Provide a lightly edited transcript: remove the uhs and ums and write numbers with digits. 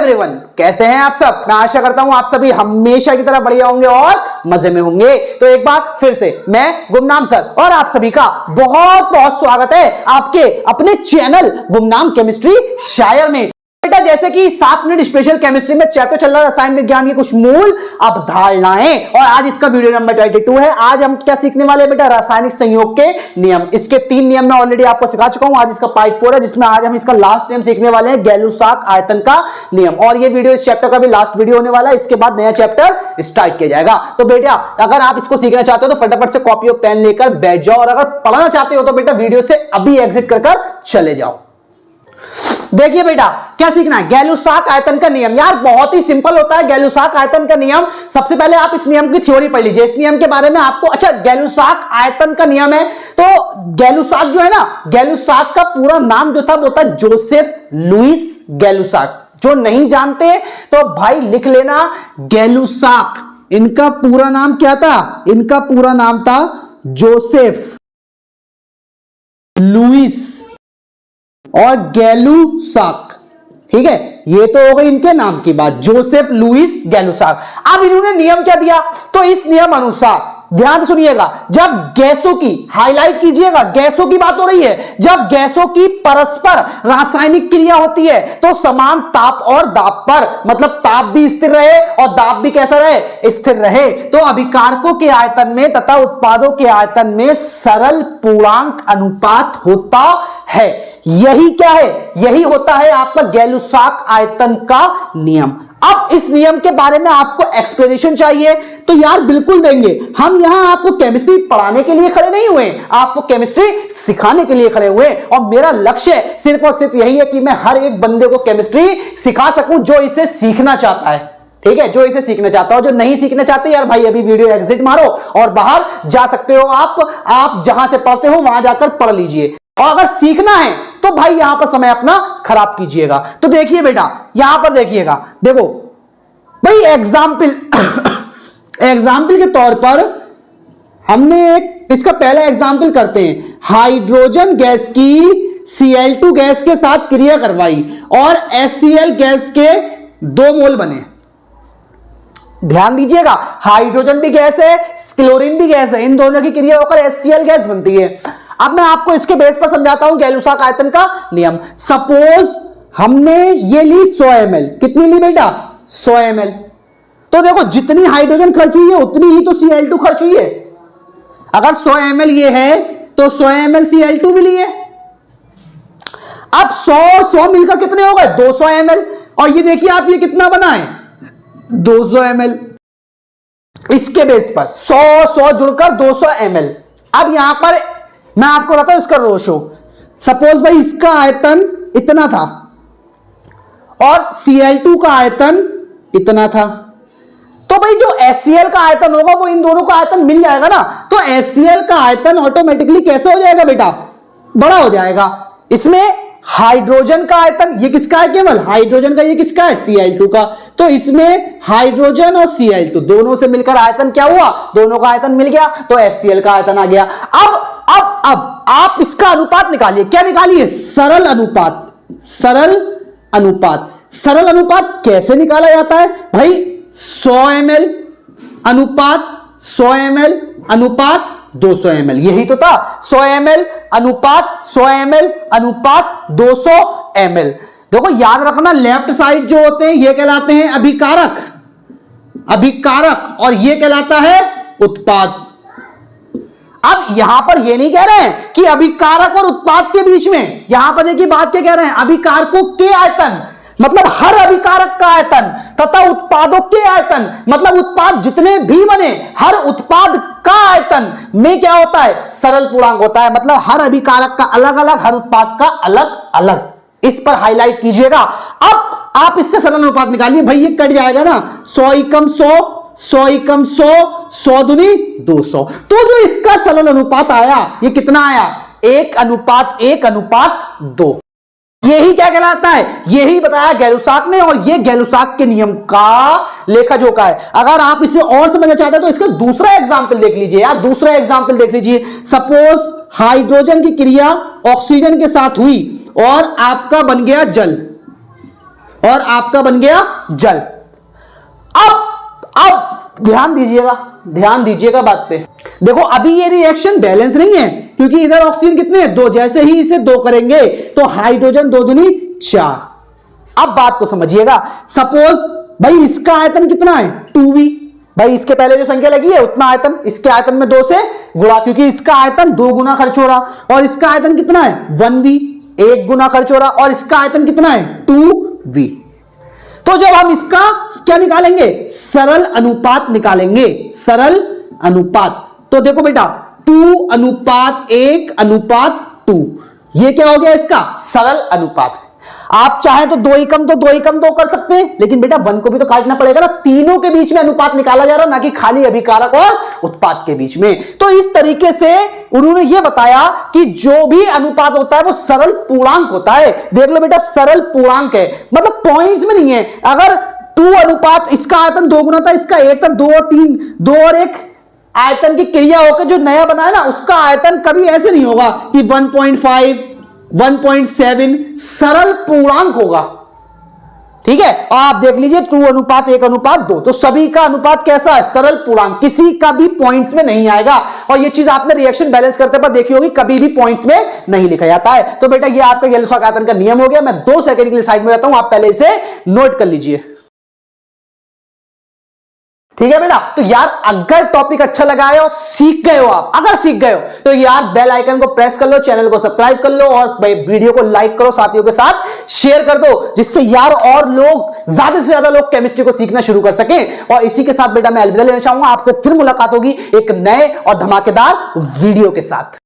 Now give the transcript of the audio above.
Everyone, कैसे हैं आप सब। मैं आशा करता हूं आप सभी हमेशा की तरह बढ़िया होंगे और मजे में होंगे। तो एक बार फिर से मैं गुमनाम सर और आप सभी का बहुत बहुत स्वागत है आपके अपने चैनल गुमनाम केमिस्ट्री शायर में। बेटा जैसे कि 7 मिनट स्पेशल केमिस्ट्री में चैप्टर चल रहा है रसायन विज्ञान की कुछ मूल अवधारणाएं, और आज इसका वीडियो नंबर 22 है। आज हम क्या सीखने वाले हैं बेटा, रासायनिक संयोग के नियम। इसके 3 नियम मैं ऑलरेडी आपको सिखा चुका हूं। आज इसका पार्ट 4 है जिसमें आज हम इसका लास्ट नियम सीखने वाले हैं, गैलुसाक आयतन का नियम। और ये वीडियो इस चैप्टर का भी लास्ट वीडियो होने वाला है। इसके बाद नया चैप्टर स्टार्ट किया जाएगा। तो बेटा अगर आप इसको सीखना चाहते हो तो फटाफट से कॉपी और पेन लेकर बैठ जाओ, और अगर पढ़ना चाहते हो तो बेटा वीडियो से अभी एग्जिट कर चले जाओ। देखिए बेटा क्या सीखना है, गैलुसाक आयतन का नियम। यार बहुत ही सिंपल होता है गैलुसाक आयतन का नियम। सबसे पहले आप इस नियम की थ्योरी पढ़ लीजिए। इस नियम के बारे में आपको, अच्छा गैलुसाक आयतन का नियम है तो गैलुसाक जो है ना, गैलुसाक का पूरा नाम जो था वो था जोसेफ लुइस गैलुसाक। जो नहीं जानते तो भाई लिख लेना गैलुसाक। इनका पूरा नाम क्या था, इनका पूरा नाम था जोसेफ लुइस और गैलुसाक। ठीक है, ये तो हो गई इनके नाम की बात, जोसेफ लुइस गैलुसाक। अब इन्होंने नियम क्या दिया, तो इस नियम अनुसार ध्यान से सुनिएगा, जब गैसों की, हाईलाइट कीजिएगा, गैसों की बात हो रही है, जब गैसों की परस्पर रासायनिक क्रिया होती है तो समान ताप और दाब पर, मतलब ताप भी स्थिर रहे और दाब भी कैसा रहे, स्थिर रहे, तो अभिकारकों के आयतन में तथा उत्पादों के आयतन में सरल पूर्णांक अनुपात होता है। यही क्या है, यही होता है आपका गैलुसाक आयतन का नियम। अब इस नियम के बारे में आपको एक्सप्लेनेशन चाहिए तो यार बिल्कुल देंगे। हम यहां आपको केमिस्ट्री पढ़ाने के लिए खड़े नहीं हुए, आपको केमिस्ट्री सिखाने के लिए खड़े हुए, और मेरा लक्ष्य सिर्फ और सिर्फ यही है कि मैं हर एक बंदे को केमिस्ट्री सिखा सकूं जो इसे सीखना चाहता है। ठीक है, जो इसे सीखना चाहता हो। जो नहीं सीखना चाहते यार भाई अभी वीडियो एग्जिट मारो और बाहर जा सकते हो। आप जहां से पढ़ते हो वहां जाकर पढ़ लीजिए, और अगर सीखना है तो भाई यहां पर समय अपना खराब कीजिएगा। तो देखिए बेटा यहां पर देखिएगा, देखो भाई एग्जाम्पल के तौर पर हमने एक इसका पहला एग्जाम्पल करते हैं। हाइड्रोजन गैस की Cl2 गैस के साथ क्रिया करवाई और HCl गैस के 2 मोल बने। ध्यान दीजिएगा, हाइड्रोजन भी गैस है, क्लोरीन भी गैस है, इन दोनों की क्रिया होकर HCl गैस बनती है। अब मैं आपको इसके बेस पर समझाता हूं गैलुसाक आयतन का नियम। सपोज हमने ये ली 100 ml, कितनी ली बेटा, 100 ml। तो देखो जितनी हाइड्रोजन खर्च हुई है उतनी ही तो Cl2 खर्च हुई है। अगर 100 ml ये है तो 100 ml Cl2 भी लिए। अब 100 मिलकर कितने हो गए, 200 ml। और ये देखिए आप ये कितना बना है, 200 ml। इसके बेस पर 100 जुड़कर 200 ml। अब यहां पर मैं आपको बताता हूं इसका रोशो। सपोज भाई इसका आयतन इतना था और Cl2 का आयतन इतना था, तो भाई जो HCl का आयतन होगा वो इन दोनों का आयतन मिल जाएगा ना। तो HCl का आयतन ऑटोमेटिकली कैसे हो जाएगा बेटा, बड़ा हो जाएगा। इसमें हाइड्रोजन का आयतन, ये किसका है, केवल हाइड्रोजन का, ये किसका है, Cl2 का। तो इसमें हाइड्रोजन और Cl2 दोनों से मिलकर आयतन क्या हुआ, दोनों का आयतन मिल गया, तो HCl का आयतन आ गया। अब आप इसका अनुपात निकालिए। क्या निकालिए, सरल अनुपात। सरल अनुपात, सरल अनुपात कैसे निकाला जाता है भाई, 100 ml अनुपात 100 ml अनुपात 200 ml, यही तो था। 100 ml अनुपात 100 ml अनुपात 200 ml। देखो याद रखना, लेफ्ट साइड जो होते हैं ये कहलाते हैं अभिकारक, अभिकारक, और ये कहलाता है उत्पाद। अब यहां पर ये नहीं कह रहे हैं कि अभिकारक और उत्पाद के बीच में, यहां पर देखिए बात क्या कह रहे हैं, अभिकारकों के आयतन मतलब हर अभिकारक का आयतन तथा उत्पादों के आयतन मतलब उत्पाद जितने भी बने हर उत्पाद का आयतन में क्या होता है, सरल पूर्णांक होता है। मतलब हर अभिकारक का अलग अलग, हर उत्पाद का अलग अलग। इस पर हाईलाइट कीजिएगा। अब आप इससे सरल अनुपात निकालिए भाई, ये कट जाएगा ना, 100 एकम 100, 100 एकम 100, 100 दूनी 200। तो जो इसका सरल अनुपात आया ये कितना आया, 1:1:2। यही क्या कहलाता है, यही बताया गैलुसाक ने, और ये गैलुसाक के नियम का लेखा जोखा है। अगर आप इसे और समझना चाहते हैं तो इसका दूसरा एग्जांपल देख लीजिए यार, दूसरा एग्जांपल देख लीजिए। सपोज हाइड्रोजन की क्रिया ऑक्सीजन के साथ हुई और आपका बन गया जल। और आपका बन गया जल। अब ध्यान दीजिएगा बात पे। देखो अभी ये रिएक्शन बैलेंस नहीं है, क्योंकि इधर ऑक्सीजन कितने हैं, 2। जैसे ही इसे 2 करेंगे तो हाइड्रोजन 2 दूनी 4। अब बात को समझिएगा, सपोज भाई इसका आयतन कितना है 2v, भाई इसके पहले जो संख्या लगी है उतना आयतन, इसके आयतन में 2 से गुणा, क्योंकि इसका आयतन 2 गुना खर्च हो रहा, और इसका आयतन कितना है 1v, 1 गुना खर्च हो रहा, और इसका आयतन कितना है 2v। तो जब हम इसका क्या निकालेंगे, सरल अनुपात निकालेंगे, सरल अनुपात। तो देखो बेटा 2:1:2, ये क्या हो गया इसका सरल अनुपात। आप चाहे तो 2 ही कम 2 कर सकते हैं, लेकिन बेटा 1 को भी तो काटना पड़ेगा ना, तीनों के बीच में अनुपात निकाला जा रहा, ना कि खाली अभिकारक और उत्पाद के बीच में। तो इस तरीके से उन्होंने यह बताया कि जो भी अनुपात होता है वो सरल पूर्णांक होता है। देख लो बेटा सरल पूर्णांक है, मतलब पॉइंट्स में नहीं है। अगर 2 अनुपात, इसका आयतन 2 गुना था, इसका 1 था, 2 और 3, 2 और 1 आयतन की क्रिया होकर जो नया बना है ना, उसका आयतन कभी ऐसे नहीं होगा कि 1.5, 1.7 सरल पूर्णांक होगा। ठीक है, और आप देख लीजिए 2:1:2, तो सभी का अनुपात कैसा है, सरल पूर्णांक, किसी का भी पॉइंट्स में नहीं आएगा। और ये चीज आपने रिएक्शन बैलेंस करते पर देखी होगी, कभी भी पॉइंट्स में नहीं लिखा जाता है। तो बेटा ये आपका येल्सॉक आयतन का नियम हो गया। मैं 2 सेकंड के लिए साइड में जाता हूं, आप पहले इसे नोट कर लीजिए। ठीक है बेटा, तो यार अगर टॉपिक अच्छा लगा है और सीख गए हो आप, अगर सीख गए हो तो यार बेल आइकन को प्रेस कर लो, चैनल को सब्सक्राइब कर लो, और वीडियो को लाइक करो, साथियों के साथ शेयर कर दो, जिससे यार और लोग, ज्यादा से ज्यादा लोग केमिस्ट्री को सीखना शुरू कर सकें। और इसी के साथ बेटा मैं अलविदा लेना चाहूंगा, आपसे फिर मुलाकात होगी एक नए और धमाकेदार वीडियो के साथ।